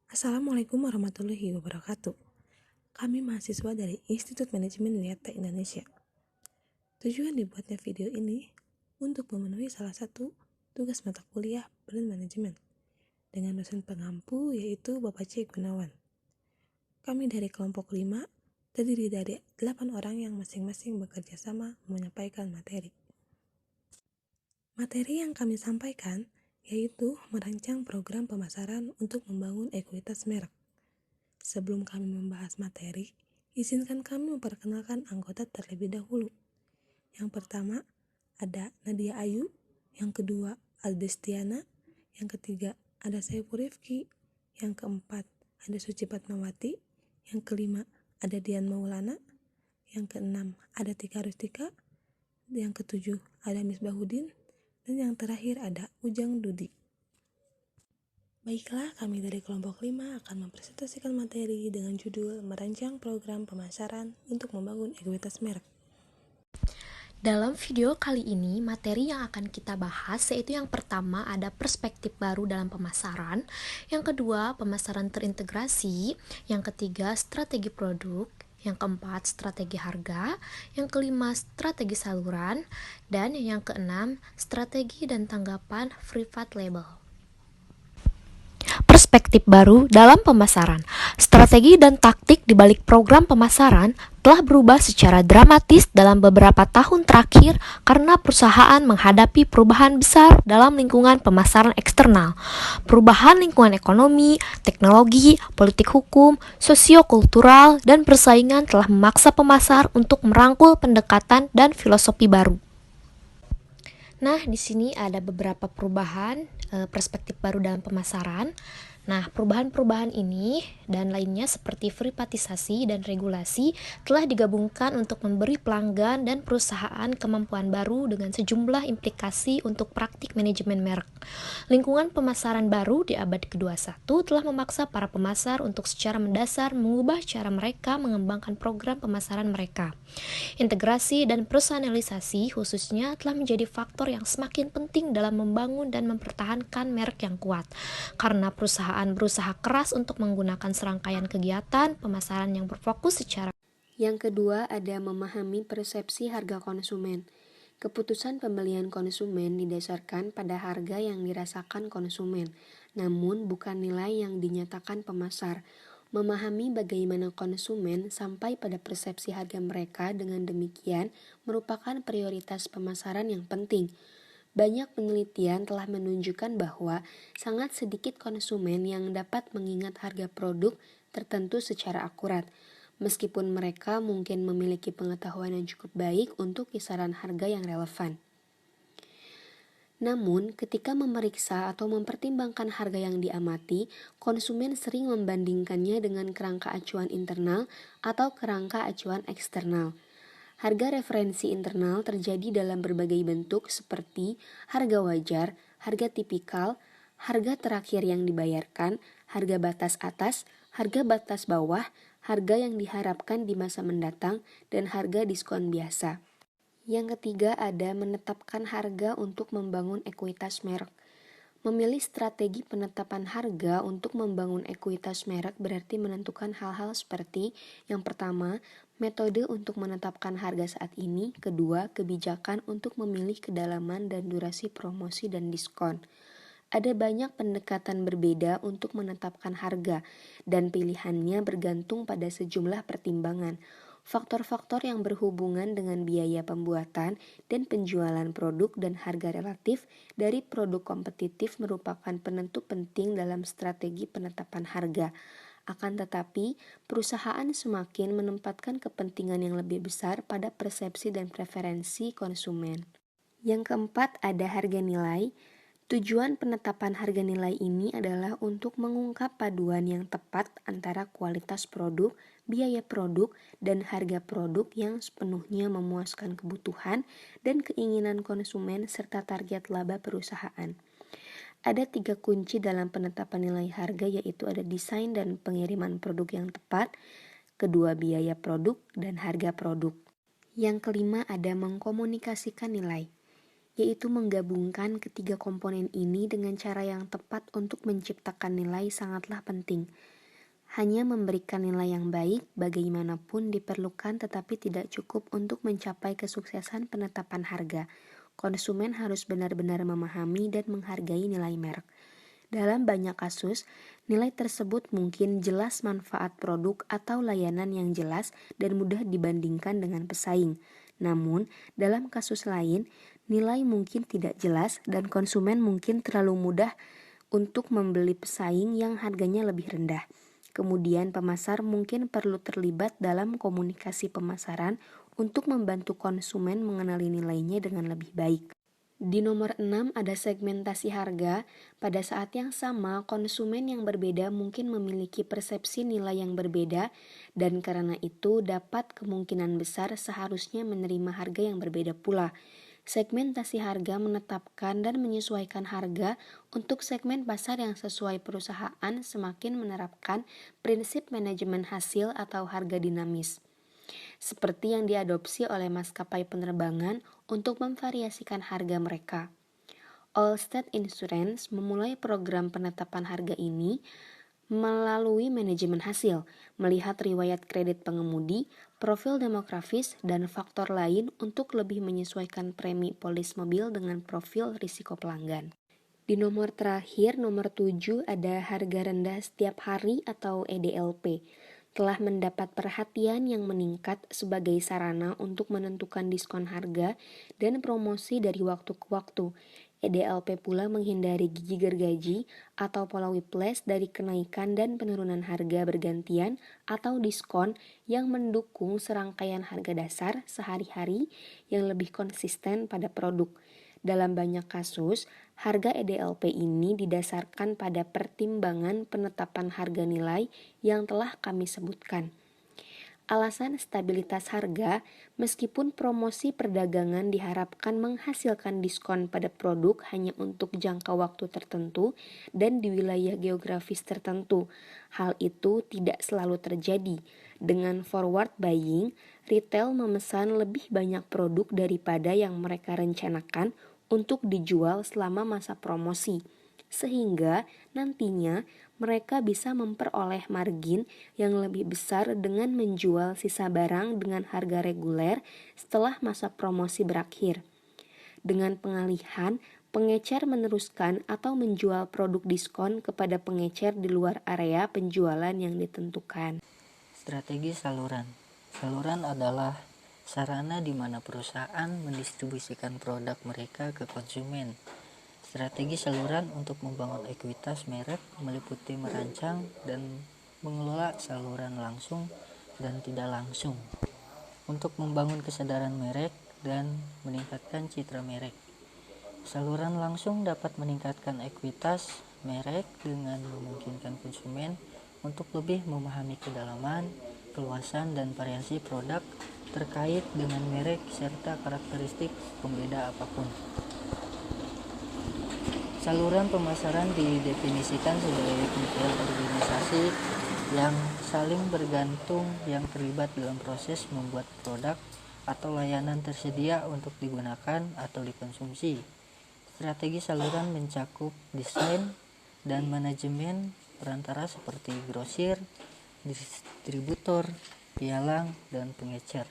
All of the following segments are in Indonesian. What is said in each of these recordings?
Assalamualaikum warahmatullahi wabarakatuh. Kami mahasiswa dari Institut Manajemen Niaga Indonesia. Tujuan dibuatnya video ini untuk memenuhi salah satu tugas mata kuliah Brand Management dengan dosen pengampu yaitu Bapak C. Gunawan. Kami dari kelompok 5 terdiri dari 8 orang yang masing-masing bekerja sama menyampaikan materi. Materi yang kami sampaikan yaitu merancang program pemasaran untuk membangun ekuitas merek. Sebelum kami membahas materi, izinkan kami memperkenalkan anggota terlebih dahulu. Yang pertama, ada Nadia Ayu. Yang kedua, Aldestiana. Yang ketiga, ada Saiful Rifki. Yang keempat, ada Suci Fatmawati. Yang kelima, ada Dian Maulana. Yang keenam, ada Tika Rustika. Yang ketujuh, ada Misbahuddin. Dan yang terakhir, ada Ujang Dudi. Baiklah, kami dari kelompok 5 akan mempresentasikan materi dengan judul Merancang Program Pemasaran untuk Membangun Ekuitas Merek. Dalam video kali ini, materi yang akan kita bahas yaitu yang pertama ada perspektif baru dalam pemasaran, yang kedua pemasaran terintegrasi, yang ketiga strategi produk, yang keempat strategi harga, yang kelima strategi saluran, dan yang keenam strategi dan tanggapan private label. Perspektif baru dalam pemasaran. Strategi dan taktik di balik program pemasaran telah berubah secara dramatis dalam beberapa tahun terakhir karena perusahaan menghadapi perubahan besar dalam lingkungan pemasaran eksternal. Perubahan lingkungan ekonomi, teknologi, politik hukum, sosiokultural, dan persaingan telah memaksa pemasar untuk merangkul pendekatan dan filosofi baru. Nah, di sini ada beberapa perubahan perspektif baru dalam pemasaran. Nah, perubahan-perubahan ini dan lainnya seperti privatisasi dan regulasi telah digabungkan untuk memberi pelanggan dan perusahaan kemampuan baru dengan sejumlah implikasi untuk praktik manajemen merek. Lingkungan pemasaran baru di abad ke-21 telah memaksa para pemasar untuk secara mendasar mengubah cara mereka mengembangkan program pemasaran mereka. Integrasi dan personalisasi khususnya telah menjadi faktor yang semakin penting dalam membangun dan mempertahankan merek yang kuat, karena perusahaan berusaha keras untuk menggunakan serangkaian kegiatan pemasaran yang berfokus secara. Yang kedua ada memahami persepsi harga konsumen. Keputusan pembelian konsumen didasarkan pada harga yang dirasakan konsumen, namun bukan nilai yang dinyatakan pemasar. Memahami bagaimana konsumen sampai pada persepsi harga mereka dengan demikian merupakan prioritas pemasaran yang penting. Banyak penelitian telah menunjukkan bahwa sangat sedikit konsumen yang dapat mengingat harga produk tertentu secara akurat, meskipun mereka mungkin memiliki pengetahuan yang cukup baik untuk kisaran harga yang relevan. Namun, ketika memeriksa atau mempertimbangkan harga yang diamati, konsumen sering membandingkannya dengan kerangka acuan internal atau kerangka acuan eksternal. Harga referensi internal terjadi dalam berbagai bentuk seperti harga wajar, harga tipikal, harga terakhir yang dibayarkan, harga batas atas, harga batas bawah, harga yang diharapkan di masa mendatang, dan harga diskon biasa. Yang ketiga ada menetapkan harga untuk membangun ekuitas merek. Memilih strategi penetapan harga untuk membangun ekuitas merek berarti menentukan hal-hal seperti yang pertama, metode untuk menetapkan harga saat ini, kedua, kebijakan untuk memilih kedalaman dan durasi promosi dan diskon. Ada banyak pendekatan berbeda untuk menetapkan harga, dan pilihannya bergantung pada sejumlah pertimbangan. Faktor-faktor yang berhubungan dengan biaya pembuatan dan penjualan produk dan harga relatif dari produk kompetitif merupakan penentu penting dalam strategi penetapan harga. Akan tetapi, perusahaan semakin menempatkan kepentingan yang lebih besar pada persepsi dan preferensi konsumen. Yang keempat ada harga nilai. Tujuan penetapan harga nilai ini adalah untuk mengungkap paduan yang tepat antara kualitas produk, biaya produk, dan harga produk yang sepenuhnya memuaskan kebutuhan dan keinginan konsumen serta target laba perusahaan. Ada 3 kunci dalam penetapan nilai harga, yaitu ada desain dan pengiriman produk yang tepat, kedua biaya produk, dan harga produk. Yang kelima ada mengkomunikasikan nilai. yaitu menggabungkan ketiga komponen ini dengan cara yang tepat untuk menciptakan nilai sangatlah penting. Hanya memberikan nilai yang baik bagaimanapun diperlukan tetapi tidak cukup untuk mencapai kesuksesan penetapan harga. Konsumen harus benar-benar memahami dan menghargai nilai merek. Dalam banyak kasus, nilai tersebut mungkin jelas manfaat produk atau layanan yang jelas dan mudah dibandingkan dengan pesaing. Namun, dalam kasus lain, nilai mungkin tidak jelas dan konsumen mungkin terlalu mudah untuk membeli pesaing yang harganya lebih rendah. Kemudian, pemasar mungkin perlu terlibat dalam komunikasi pemasaran untuk membantu konsumen mengenali nilainya dengan lebih baik. Di nomor 6 ada segmentasi harga. Pada saat yang sama, konsumen yang berbeda mungkin memiliki persepsi nilai yang berbeda dan karena itu dapat kemungkinan besar seharusnya menerima harga yang berbeda pula. Segmentasi harga menetapkan dan menyesuaikan harga untuk segmen pasar yang sesuai perusahaan semakin menerapkan prinsip manajemen hasil atau harga dinamis, seperti yang diadopsi oleh maskapai penerbangan untuk memvariasikan harga mereka. Allstate Insurance memulai program penetapan harga ini melalui manajemen hasil, melihat riwayat kredit pengemudi, profil demografis, dan faktor lain untuk lebih menyesuaikan premi polis mobil dengan profil risiko pelanggan. Di nomor terakhir, nomor 7, ada harga rendah setiap hari atau EDLP. Telah mendapat perhatian yang meningkat sebagai sarana untuk menentukan diskon harga dan promosi dari waktu ke waktu. EDLP pula menghindari gigi gergaji atau pola whiplash dari kenaikan dan penurunan harga bergantian atau diskon yang mendukung serangkaian harga dasar sehari-hari yang lebih konsisten pada produk. Dalam banyak kasus, harga EDLP ini didasarkan pada pertimbangan penetapan harga nilai yang telah kami sebutkan. Alasan stabilitas harga, meskipun promosi perdagangan diharapkan menghasilkan diskon pada produk hanya untuk jangka waktu tertentu dan di wilayah geografis tertentu, hal itu tidak selalu terjadi. Dengan forward buying, retail memesan lebih banyak produk daripada yang mereka rencanakan untuk dijual selama masa promosi, sehingga nantinya mereka bisa memperoleh margin yang lebih besar dengan menjual sisa barang dengan harga reguler setelah masa promosi berakhir. Dengan pengalihan, pengecer meneruskan atau menjual produk diskon kepada pengecer di luar area penjualan yang ditentukan. Strategi saluran. Saluran adalah sarana di mana perusahaan mendistribusikan produk mereka ke konsumen. Strategi saluran untuk membangun ekuitas merek meliputi merancang dan mengelola saluran langsung dan tidak langsung untuk membangun kesadaran merek dan meningkatkan citra merek. Saluran langsung dapat meningkatkan ekuitas merek dengan memungkinkan konsumen untuk lebih memahami kedalaman, keluasan, dan variasi produk terkait dengan merek serta karakteristik pembeda apapun. Saluran pemasaran didefinisikan sebagai kementerian organisasi yang saling bergantung yang terlibat dalam proses membuat produk atau layanan tersedia untuk digunakan atau dikonsumsi. Strategi saluran mencakup desain dan manajemen perantara seperti grosir, distributor, pialang, dan pengecer.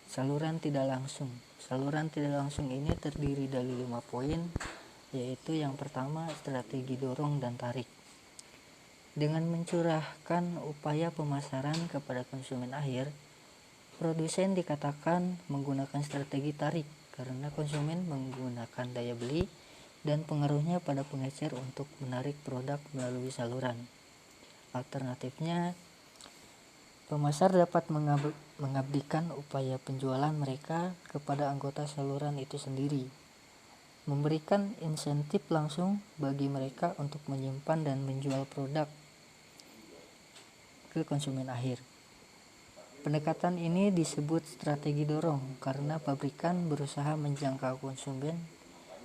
Saluran tidak langsung. Saluran tidak langsung ini terdiri dari 5 poin, yaitu yang pertama strategi dorong dan tarik. Dengan mencurahkan upaya pemasaran kepada konsumen akhir, produsen dikatakan menggunakan strategi tarik karena konsumen menggunakan daya beli dan pengaruhnya pada pengecer untuk menarik produk melalui saluran. Alternatifnya, pemasar dapat mengabdikan upaya penjualan mereka kepada anggota saluran itu sendiri, memberikan insentif langsung bagi mereka untuk menyimpan dan menjual produk ke konsumen akhir. Pendekatan ini disebut strategi dorong karena pabrikan berusaha menjangkau konsumen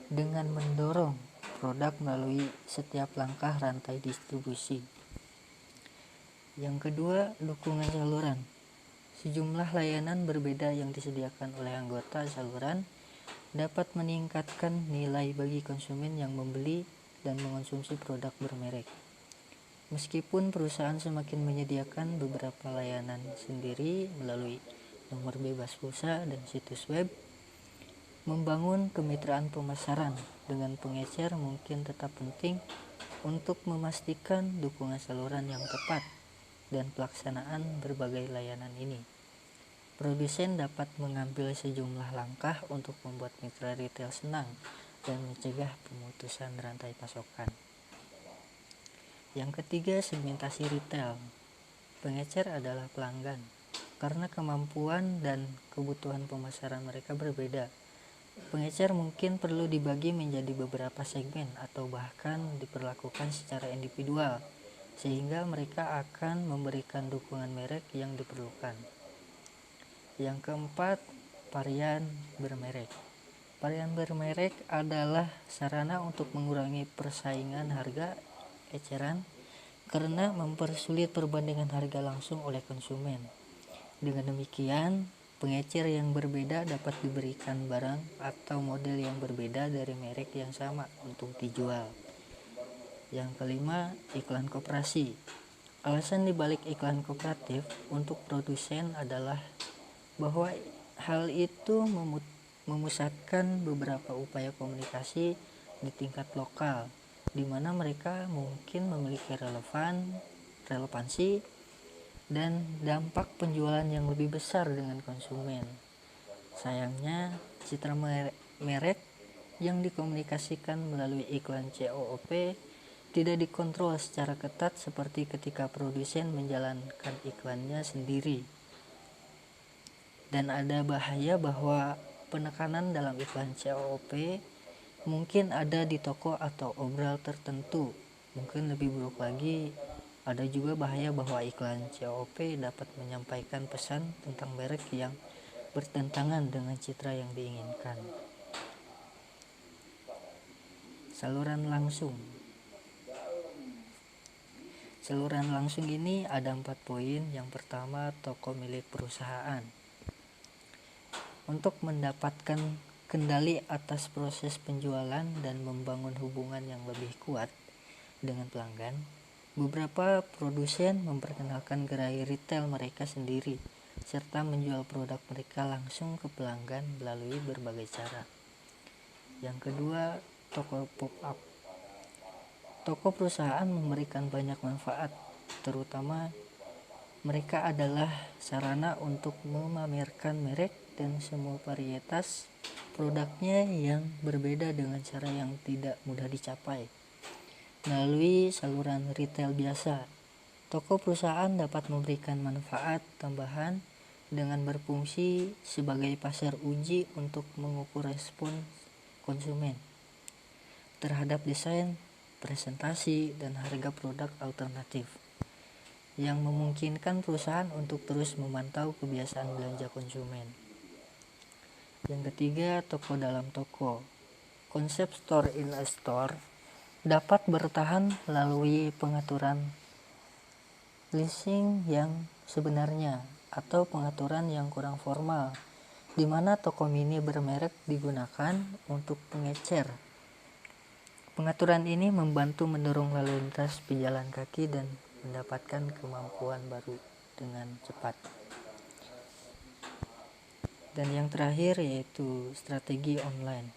dengan mendorong produk melalui setiap langkah rantai distribusi. Yang kedua, dukungan saluran. Sejumlah layanan berbeda yang disediakan oleh anggota saluran dapat meningkatkan nilai bagi konsumen yang membeli dan mengonsumsi produk bermerek. Meskipun perusahaan semakin menyediakan beberapa layanan sendiri melalui nomor bebas pulsa dan situs web, membangun kemitraan pemasaran dengan pengecer mungkin tetap penting untuk memastikan dukungan saluran yang tepat dan pelaksanaan berbagai layanan ini. Produsen dapat mengambil sejumlah langkah untuk membuat mitra retail senang dan mencegah pemutusan rantai pasokan. Yang ketiga, segmentasi retail. Pengecer adalah pelanggan, karena kemampuan dan kebutuhan pemasaran mereka berbeda. Pengecer mungkin perlu dibagi menjadi beberapa segmen atau bahkan diperlakukan secara individual, sehingga mereka akan memberikan dukungan merek yang diperlukan. Yang keempat, varian bermerek. Varian bermerek adalah sarana untuk mengurangi persaingan harga eceran karena mempersulit perbandingan harga langsung oleh konsumen. Dengan demikian, pengecer yang berbeda dapat diberikan barang atau model yang berbeda dari merek yang sama untuk dijual. Yang kelima, iklan koperasi. Alasan dibalik iklan kooperatif untuk produsen adalah bahwa hal itu memusatkan beberapa upaya komunikasi di tingkat lokal, di mana mereka mungkin memiliki relevansi dan dampak penjualan yang lebih besar dengan konsumen. Sayangnya, citra merek yang dikomunikasikan melalui iklan COOP tidak dikontrol secara ketat seperti ketika produsen menjalankan iklannya sendiri. Dan ada bahaya bahwa penekanan dalam iklan COOP mungkin ada di toko atau obral tertentu. Mungkin lebih buruk lagi, ada juga bahaya bahwa iklan COOP dapat menyampaikan pesan tentang merek yang bertentangan dengan citra yang diinginkan. Saluran langsung. Saluran langsung ini ada 4 poin. Yang pertama, toko milik perusahaan. Untuk mendapatkan kendali atas proses penjualan dan membangun hubungan yang lebih kuat dengan pelanggan, beberapa produsen memperkenalkan gerai retail mereka sendiri serta menjual produk mereka langsung ke pelanggan melalui berbagai cara. Yang kedua, toko pop-up. Toko perusahaan memberikan banyak manfaat, terutama mereka adalah sarana untuk memamerkan merek dan semua varietas produknya yang berbeda dengan cara yang tidak mudah dicapai. Melalui saluran retail biasa, toko perusahaan dapat memberikan manfaat tambahan dengan berfungsi sebagai pasar uji untuk mengukur respon konsumen terhadap desain, presentasi, dan harga produk alternatif, yang memungkinkan perusahaan untuk terus memantau kebiasaan belanja konsumen. Yang ketiga, toko dalam toko. Konsep store in a store dapat bertahan melalui pengaturan leasing yang sebenarnya atau pengaturan yang kurang formal, di mana toko mini bermerek digunakan untuk pengecer. Pengaturan ini membantu mendorong lalu lintas pejalan kaki dan mendapatkan kemampuan baru dengan cepat. Dan yang terakhir yaitu strategi online.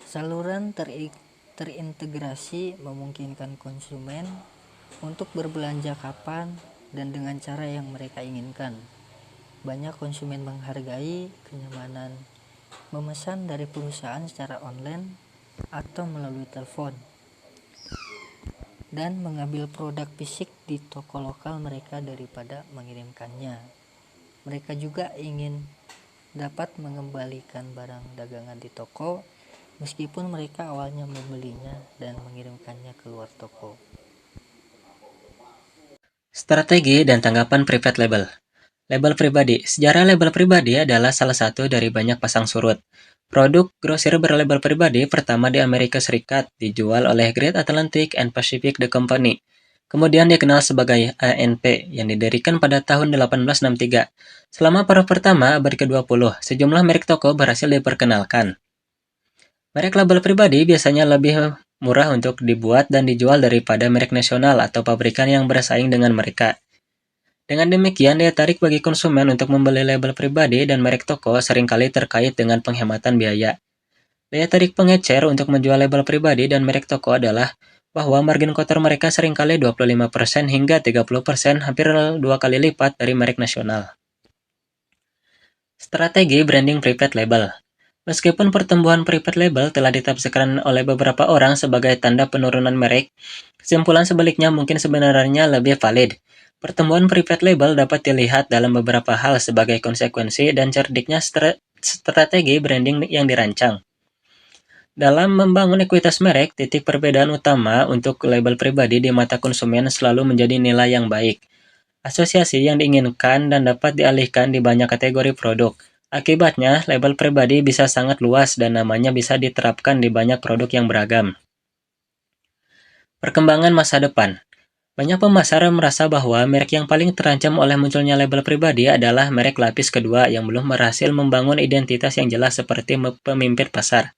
Saluran terintegrasi memungkinkan konsumen untuk berbelanja kapan dan dengan cara yang mereka inginkan. Banyak konsumen menghargai kenyamanan memesan dari perusahaan secara online atau melalui telepon dan mengambil produk fisik di toko lokal mereka daripada mengirimkannya. Mereka juga ingin dapat mengembalikan barang dagangan di toko meskipun mereka awalnya membelinya dan mengirimkannya ke luar toko. Strategi dan tanggapan private label. Label pribadi. Sejarah label pribadi adalah salah satu dari banyak pasang surut. Produk grosir berlabel pribadi pertama di Amerika Serikat dijual oleh Great Atlantic and Pacific The Company. kemudian dikenal sebagai ANP yang didirikan pada tahun 1863. Selama paruh pertama abad ke-20, sejumlah merek toko berhasil diperkenalkan. Merek label pribadi biasanya lebih murah untuk dibuat dan dijual daripada merek nasional atau pabrikan yang bersaing dengan mereka. Dengan demikian, daya tarik bagi konsumen untuk membeli label pribadi dan merek toko seringkali terkait dengan penghematan biaya. Daya tarik pengecer untuk menjual label pribadi dan merek toko adalah bahwa margin kotor mereka seringkali 25% hingga 30%, hampir 2 kali lipat dari merek nasional. Strategi branding private label. Meskipun pertumbuhan private label telah ditafsirkan oleh beberapa orang sebagai tanda penurunan merek, kesimpulan sebaliknya mungkin sebenarnya lebih valid. Pertumbuhan private label dapat dilihat dalam beberapa hal sebagai konsekuensi dan cerdiknya strategi branding yang dirancang. Dalam membangun ekuitas merek, titik perbedaan utama untuk label pribadi di mata konsumen selalu menjadi nilai yang baik, asosiasi yang diinginkan dan dapat dialihkan di banyak kategori produk. Akibatnya, label pribadi bisa sangat luas dan namanya bisa diterapkan di banyak produk yang beragam. Perkembangan masa depan. Banyak pemasar merasa bahwa merek yang paling terancam oleh munculnya label pribadi adalah merek lapis kedua yang belum berhasil membangun identitas yang jelas seperti pemimpin pasar.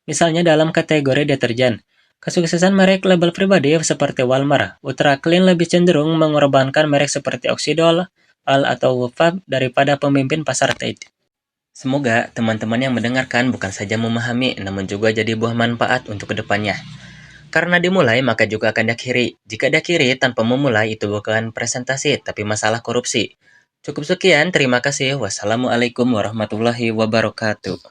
Misalnya dalam kategori deterjen, kesuksesan merek label pribadi seperti Walmart, Ultra Clean lebih cenderung mengorbankan merek seperti Oxidol, Al atau Fab daripada pemimpin pasar Tide. Semoga teman-teman yang mendengarkan bukan saja memahami, namun juga jadi buah manfaat untuk kedepannya. Karena dimulai, maka juga akan diakhiri. Jika diakhiri tanpa memulai, itu bukan presentasi, tapi masalah korupsi. Cukup sekian, terima kasih. Wassalamualaikum warahmatullahi wabarakatuh.